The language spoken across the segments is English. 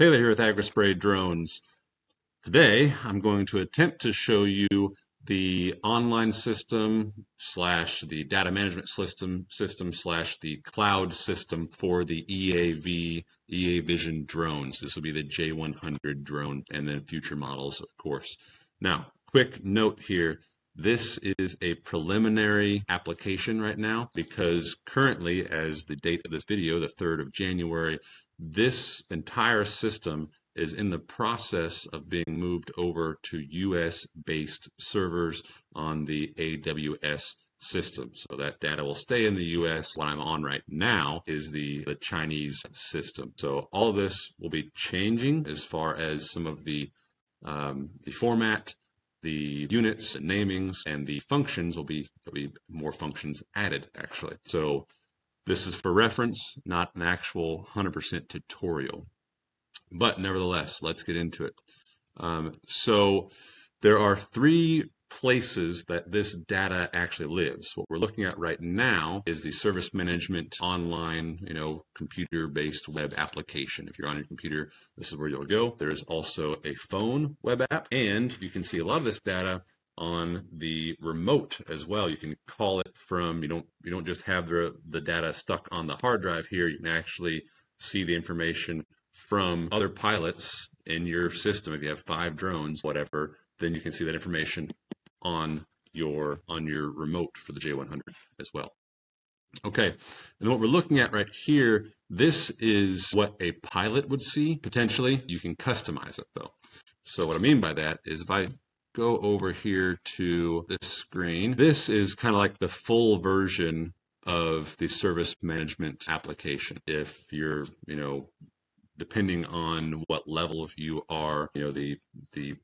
Hey there, here with Agri Drones. Today, I'm going to attempt to show you the online system slash the data management system slash the cloud system for the EAVision drones. This will be the J100 drone and then future models, of course. Now, quick note here. This is a preliminary application right now because currently, as the date of this video, the 3rd of January, this entire system is in the process of being moved over to US-based servers on the AWS system. So that data will stay in the US. What I'm on right now is the Chinese system. So all of this will be changing as far as some of the format, the units, the namings, and the functions there'll be more functions added actually. So this is for reference, not an actual 100% tutorial. But nevertheless, let's get into it. So there are 3 places that this data actually lives. What we're looking at right now is the service management online, computer-based web application. If you're on your computer, this is where you'll go. There's also a phone web app, and you can see a lot of this data on the remote as well. You can call it from, you don't just have the data stuck on the hard drive here. You can actually see the information from other pilots in your system. If you have 5 drones, whatever, then you can see that information on your remote for the J100 as well. Okay, and then what we're looking at right here, this is what a pilot would see potentially. You can customize it though. So what I mean by that is if I go over here to this screen, this is kind of like the full version of the service management application. If you're, depending on what level you are, the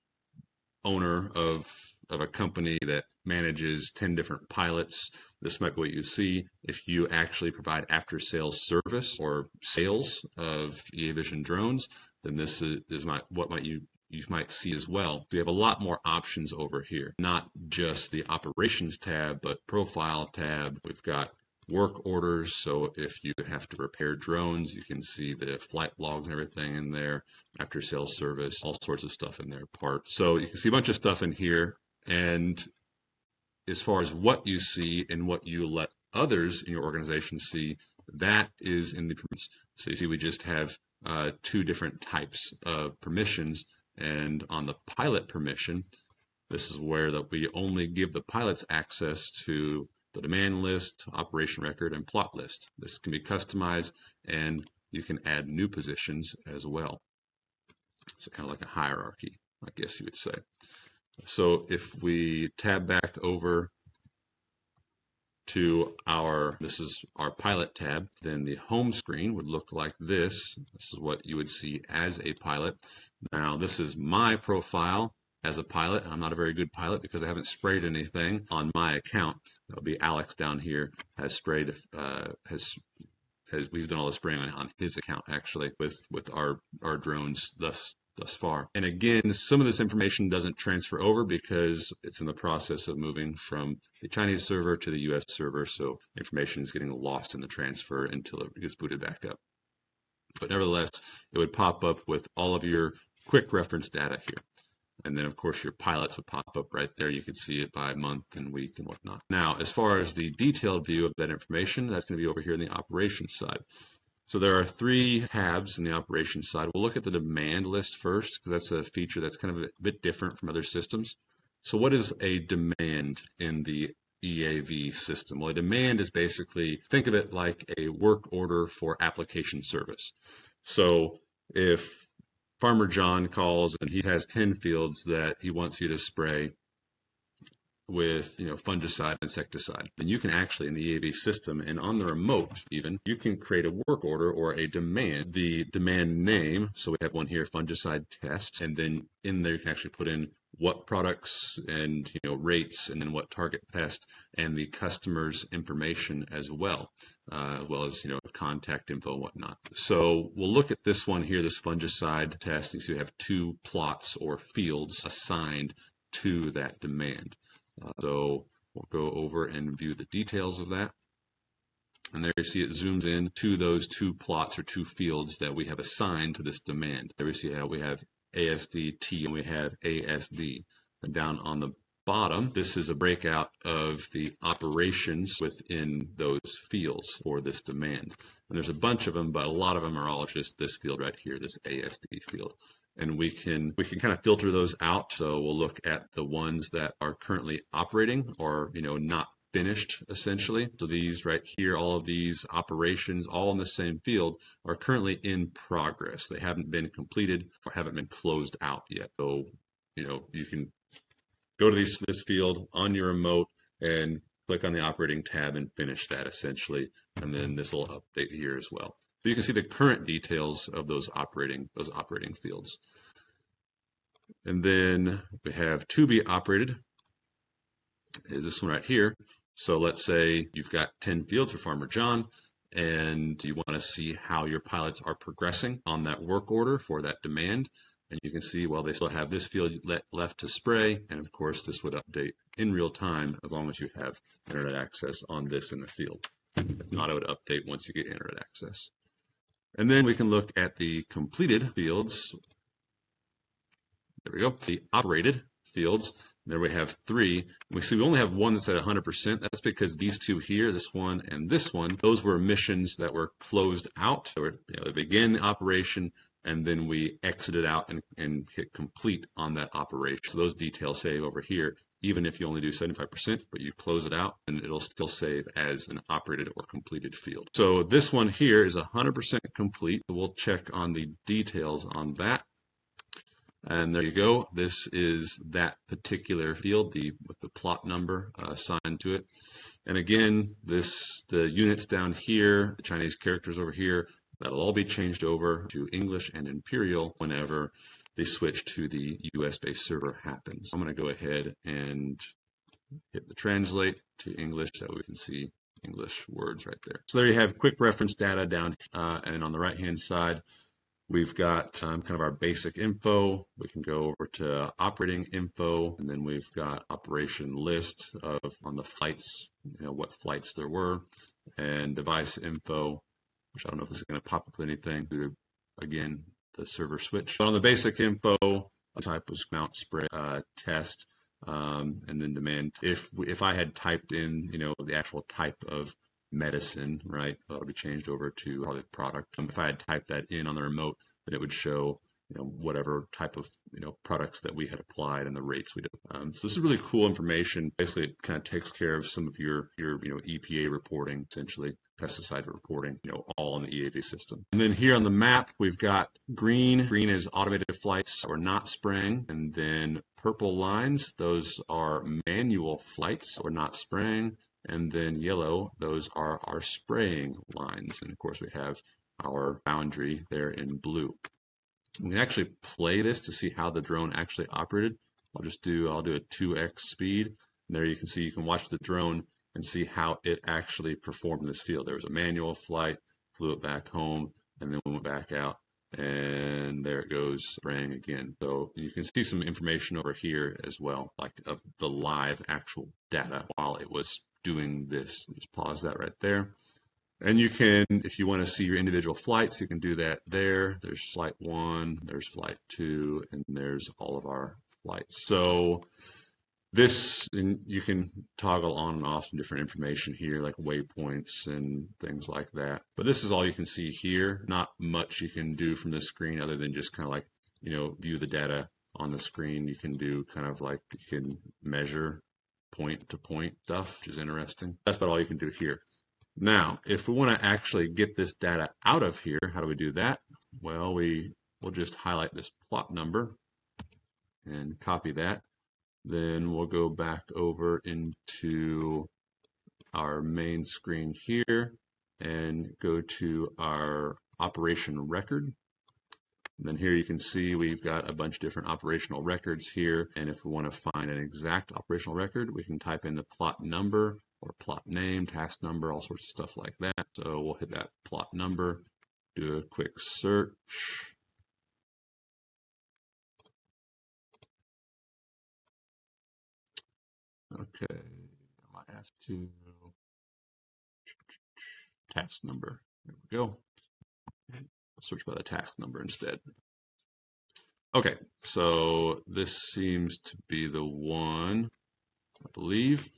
owner of a company that manages 10 different pilots, this might be what you see. If you actually provide after-sales service or sales of EAVision drones, then this is what you might see as well. We have a lot more options over here, not just the operations tab, but profile tab. We've got work orders, so if you have to repair drones, you can see the flight logs and everything in there, after sales service, all sorts of stuff in there, parts. So you can see a bunch of stuff in here, and as far as what you see and what you let others in your organization see, that is in the permissions. So you see we just have 2 different types of permissions, and on the pilot permission, this is where that we only give the pilots access to the demand list, operation record, and plot list. This can be customized, and you can add new positions as well. So kind of like a hierarchy, I guess you would say. So if we tab back over to this is our pilot tab, then the home screen would look like this. This is what you would see as a pilot. Now this is my profile as a pilot. I'm not a very good pilot because I haven't sprayed anything on my account. That'll be Alex down here has sprayed, he's done all the spraying on his account actually with our drones thus far. And again, some of this information doesn't transfer over because it's in the process of moving from the Chinese server to the US server, so information is getting lost in the transfer until it gets booted back up. But nevertheless, it would pop up with all of your quick reference data here. And then, of course, your pilots would pop up right there. You can see it by month and week and whatnot. Now, as far as the detailed view of that information, that's going to be over here in the operations side. So there are 3 tabs in the operations side. We'll look at the demand list first, because that's a feature that's kind of a bit different from other systems. So what is a demand in the EAV system? Well, a demand is basically, think of it like a work order for application service. So if Farmer John calls and he has 10 fields that he wants you to spray with fungicide, insecticide, then you can actually in the EAV system and on the remote even, you can create a work order or a demand, the demand name. So we have one here, fungicide test, and then in there you can actually put in what products and rates, and then what target pest, and the customer's information as well as contact info and whatnot. So we'll look at this one here, this fungicide test. You see we have 2 plots or fields assigned to that demand. So we'll go over and view the details of that. And there you see it zooms in to those two plots or two fields that we have assigned to this demand. There we see how we have ASDT and we have ASD. And down on the bottom, this is a breakout of the operations within those fields for this demand. And there's a bunch of them, but a lot of them are all just this field right here, this ASD field. And we can kind of filter those out. So we'll look at the ones that are currently operating or not finished essentially. So these right here, all of these operations, all in the same field, are currently in progress. They haven't been completed or haven't been closed out yet. So you can go to this field on your remote and click on the operating tab and finish that essentially. And then this will update here as well. So you can see the current details of those operating fields. And then we have to be operated is this one right here. So let's say you've got 10 fields for Farmer John and you want to see how your pilots are progressing on that work order for that demand. And you can see, well, they still have this field left to spray. And of course, this would update in real time as long as you have internet access on this in the field. If not, it would update once you get internet access. And then we can look at the completed fields. There we go, the operated fields. There we have 3. We see we only have one that's at 100%. That's because these two here, this one and this one, those were missions that were closed out. They began operation and then we exited out and hit complete on that operation. So those details save over here, even if you only do 75%, but you close it out and it'll still save as an operated or completed field. So this one here is 100% complete. So we'll check on the details on that. And there you go. This is that particular field, with the plot number assigned to it. And again, the units down here, the Chinese characters over here, that'll all be changed over to English and Imperial whenever the switch to the US-based server happens. I'm going to go ahead and hit the translate to English so we can see English words right there. So there you have quick reference data down, and on the right-hand side, we've got kind of our basic info. We can go over to operating info, and then we've got operation list on the flights, what flights there were, and device info, which I don't know if this is going to pop up with anything. Again, the server switch. But on the basic info, the type was mount spray test, and then demand. If I had typed in, the actual type of medicine, right, that'll be changed over to probably product. If I had typed that in on the remote, then it would show whatever type of products that we had applied and the rates we did. So this is really cool information. Basically, it kind of takes care of some of your EPA reporting, essentially pesticide reporting, all on the EAV system. And then here on the map, we've got green. Green is automated flights or not spraying, and then purple lines, those are manual flights or not spraying. And then yellow, those are our spraying lines. And of course, we have our boundary there in blue. We can actually play this to see how the drone actually operated. I'll do a 2x speed. And there you can see, you can watch the drone and see how it actually performed in this field. There was a manual flight, flew it back home, and then went back out. And there it goes, spraying again. So you can see some information over here as well, like of the live actual data while it was doing this. Just pause that right there. And you can, if you want to see your individual flights, you can do that there. There's flight 1, there's flight 2, and there's all of our flights. So this, and you can toggle on and off some different information here, like waypoints and things like that. But this is all you can see here. Not much you can do from this screen other than just kind of like, view the data on the screen. You can do kind of like, you can measure point-to-point stuff, which is interesting. That's about all you can do here. Now, if we want to actually get this data out of here, how do we do that? Well, we'll just highlight this plot number and copy that. Then we'll go back over into our main screen here and go to our operation record. And then here you can see we've got a bunch of different operational records here. And if we want to find an exact operational record, we can type in the plot number or plot name, task number, all sorts of stuff like that. So we'll hit that plot number, do a quick search. Okay, I might have to task number. There we go. Search by the task number instead. Okay, so this seems to be the one, I believe.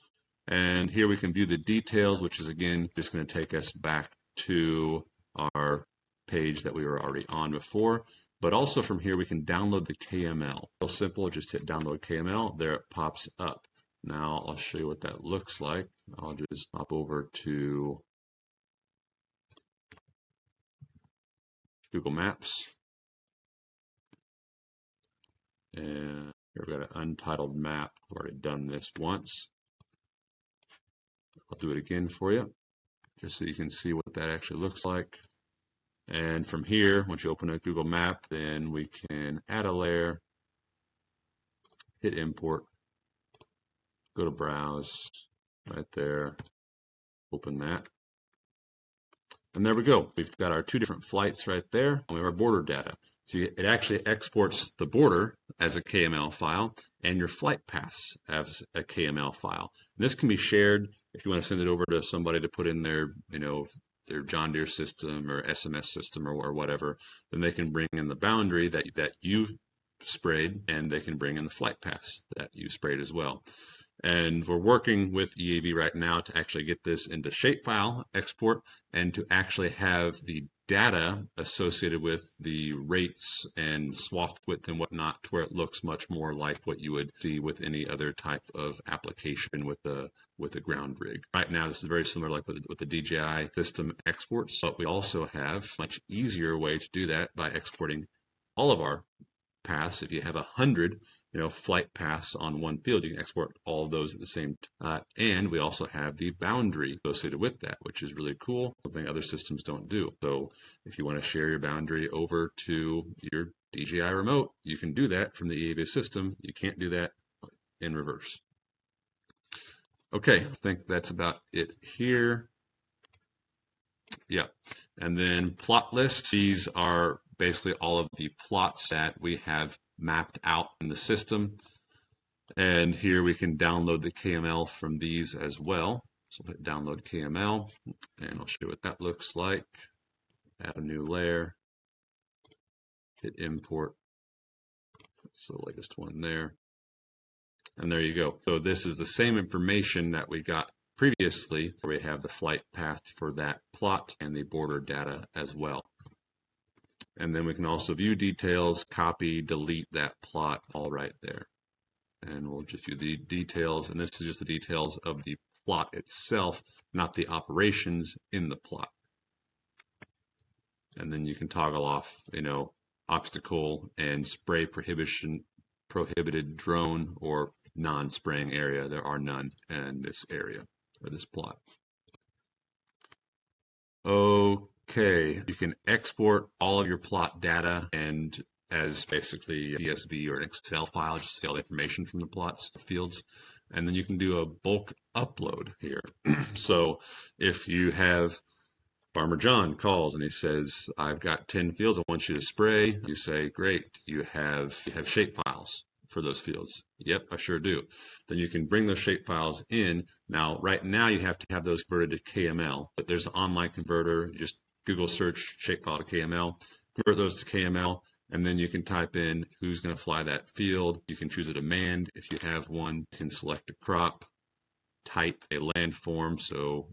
And here we can view the details, which is again just going to take us back to our page that we were already on before. But also from here we can download the KML. Real simple, just hit download KML. There it pops up. Now I'll show you what that looks like. I'll just hop over to Google Maps. And here we've got an untitled map. I've already done this once. I'll do it again for you, just so you can see what that actually looks like. And from here, once you open a Google Map, then we can add a layer, hit import, go to browse, right there, open that. And there we go. We've got our two different flights right there, and we have our border data. So it actually exports the border as a KML file and your flight paths as a KML file. And this can be shared if you want to send it over to somebody to put in their, their John Deere system or SMS system or whatever. Then they can bring in the boundary that you sprayed, and they can bring in the flight paths that you sprayed as well. And we're working with EAV right now to actually get this into shapefile export and to actually have the data associated with the rates and swath width and whatnot, to where it looks much more like what you would see with any other type of application with a ground rig. Right now, this is very similar like with the DJI system exports, but we also have a much easier way to do that by exporting all of our paths. If you have 100 flight paths on one field, you can export all of those at the same time. And we also have the boundary associated with that, which is really cool, something other systems don't do. So if you want to share your boundary over to your DJI remote, you can do that from the EAV system. You can't do that in reverse. Okay, I think that's about it here. Yeah, and then plot list. These are basically all of the plots that we have mapped out in the system. And here we can download the KML from these as well. So hit download KML, and I'll show you what that looks like. Add a new layer, hit import. That's the latest one there. And there you go. So this is the same information that we got previously, where we have the flight path for that plot and the border data as well. And then we can also view details, copy, delete that plot, all right there. And we'll just view the details, and this is just the details of the plot itself, not the operations in the plot. And then you can toggle off, obstacle and spray prohibited drone or non-spraying area. There are none in this area or this plot. Okay, you can export all of your plot data and as basically a CSV or an Excel file, just see all the information from the plots fields. And then you can do a bulk upload here. So if you have Farmer John calls and he says, I've got 10 fields I want you to spray. You say, great, you have shape files for those fields. Yep, I sure do. Then you can bring those shape files in. Now, right now you have to have those converted to KML, but there's an online converter. You just Google search shapefile to KML, convert those to KML, and then you can type in who's going to fly that field. You can choose a demand if you have one. You can select a crop, type a landform. So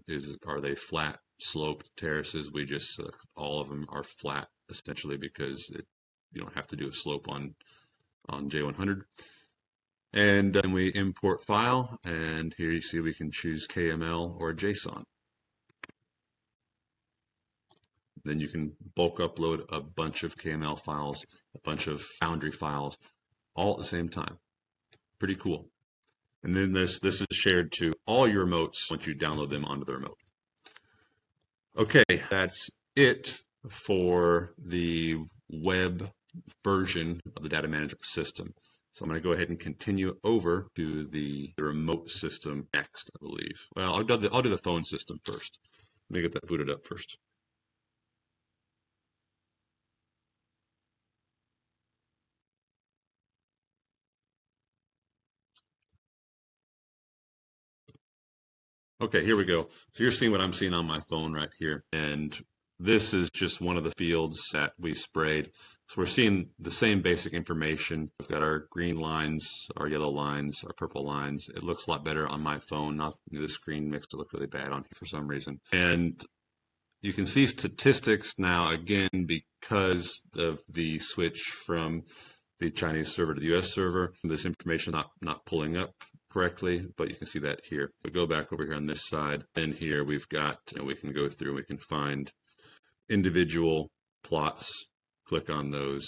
are they flat, sloped, terraces? We just select all of them are flat essentially because you don't have to do a slope on J100. And then we import file, and here you see we can choose KML or JSON. Then you can bulk upload a bunch of KML files, a bunch of Foundry files, all at the same time. Pretty cool. And then this is shared to all your remotes once you download them onto the remote. Okay, that's it for the web version of the data management system. So I'm going to go ahead and continue over to the remote system next, I believe. Well, I'll do the phone system first. Let me get that booted up first. Okay, here we go. So you're seeing what I'm seeing on my phone right here. And this is just one of the fields that we sprayed. So we're seeing the same basic information. We've got our green lines, our yellow lines, our purple lines. It looks a lot better on my phone. Not the screen makes it look really bad on here for some reason. And you can see statistics now again because of the switch from the Chinese server to the US server. This information not pulling up correctly, but you can see that here. If we go back over here on this side, then here we've got, and we can go through and we can find individual plots, click on those,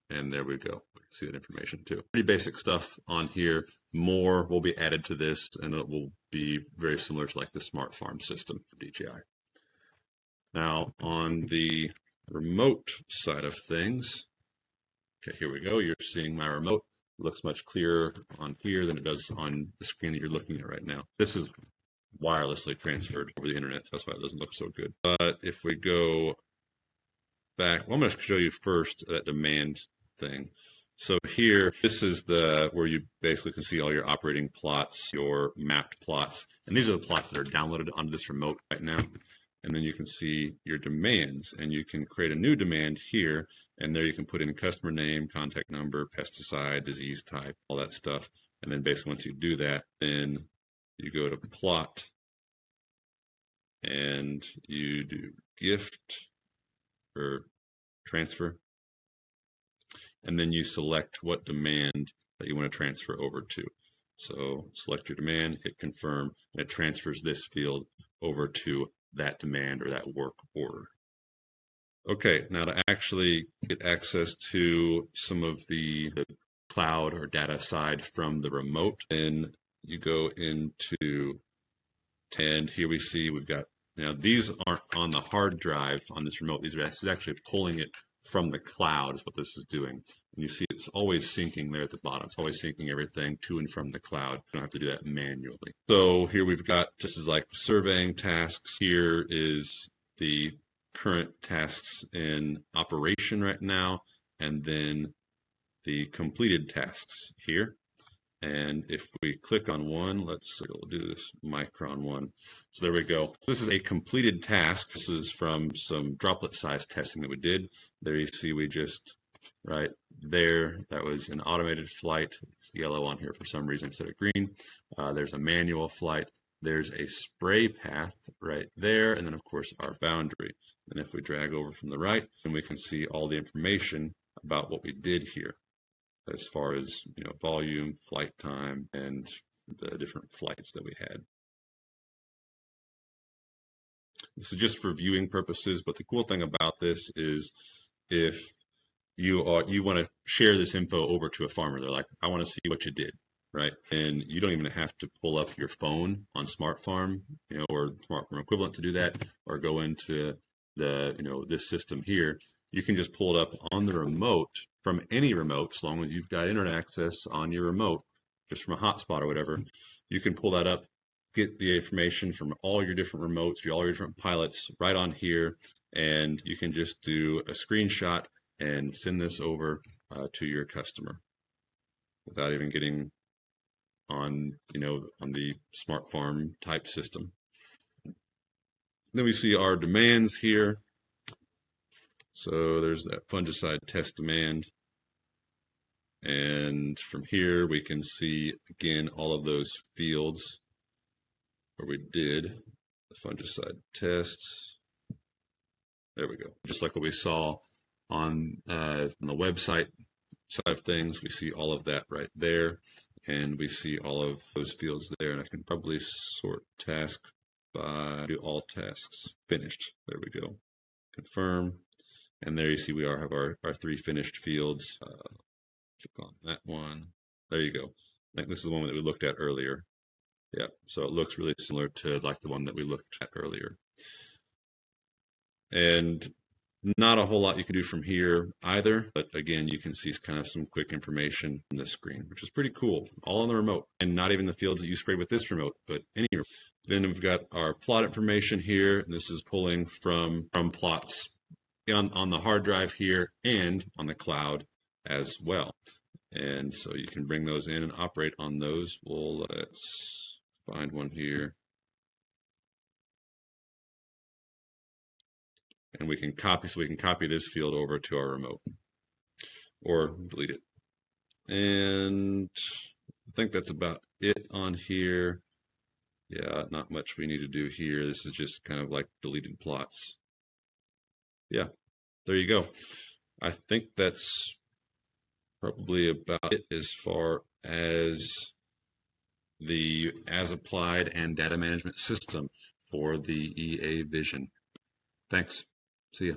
and there we go. We can see that information too. Pretty basic stuff on here. More will be added to this, and it will be very similar to like the smart farm system of DJI. Now on the remote side of things, okay, here we go. You're seeing my remote. It looks much clearer on here than it does on the screen that you're looking at right now. This is wirelessly transferred over the internet, so that's why it doesn't look so good. But if we go back, well, I'm going to show you first that demand thing. So here, this is where you basically can see all your operating plots, your mapped plots, and these are the plots that are downloaded onto this remote right now. And then you can see your demands, and you can create a new demand here, and there you can put in customer name, contact number, pesticide, disease type, all that stuff. And then basically once you do that, then you go to plot, and you do gift or transfer, and then you select what demand that you want to transfer over to. So select your demand, hit confirm, and it transfers this field over to that demand or that work order. Okay, now to actually get access to some of the cloud or data side from the remote, then you go into, and here we see we've got, now these aren't on the hard drive on this remote. This is actually pulling it from the cloud is what this is doing. And you see it's always syncing there at the bottom. It's always syncing everything to and from the cloud. You don't have to do that manually. So here we've got, this is like surveying tasks. Here is the current tasks in operation right now, and then the completed tasks here. And if we click on one, we'll do this micron one. So there we go. This is a completed task. This is from some droplet size testing that we did. There you see we just, right there, that was an automated flight. It's yellow on here for some reason instead of green. There's a manual flight. There's a spray path right there. And then of course our boundary. And if we drag over from the right, then we can see all the information about what we did here, as far as, you know, volume, flight time, and the different flights that we had. This is just for viewing purposes, but the cool thing about this is if you want to share this info over to a farmer, they're like, I want to see what you did, right? And you don't even have to pull up your phone on Smart Farm, you know, or Smart Farm equivalent to do that, or go into the, you know, this system here. You can just pull it up on the remote from any remote, as long as you've got internet access on your remote, just from a hotspot or whatever. You can pull that up, get the information from all your different remotes, all your different pilots right on here, and you can just do a screenshot and send this over to your customer without even getting on, you know, on the smart farm type system. Then we see our demands here. So there's that fungicide test demand. And from here, we can see, again, all of those fields where we did the fungicide tests. There we go. Just like what we saw on the website side of things, we see all of that right there. And we see all of those fields there. And I can probably sort task by do all tasks finished. There we go. Confirm. And there you see we have our 3 finished fields. Click on that one. There you go. I think this is the one that we looked at earlier. Yeah, so it looks really similar to like the one that we looked at earlier. And not a whole lot you can do from here either, but again, you can see kind of some quick information on this screen, which is pretty cool, all on the remote, and not even the fields that you sprayed with this remote, but any remote. Then we've got our plot information here, and this is pulling from plots on the hard drive here and on the cloud as well. And so you can bring those in and operate on those. Well, let's find one here. and we can copy this field over to our remote or delete it. And I think that's about it on here. Yeah, not much we need to do here. This is just kind of like deleted plots. Yeah, there you go. I think that's probably about it as far as the as applied and data management system for the EAVision. Thanks. See ya.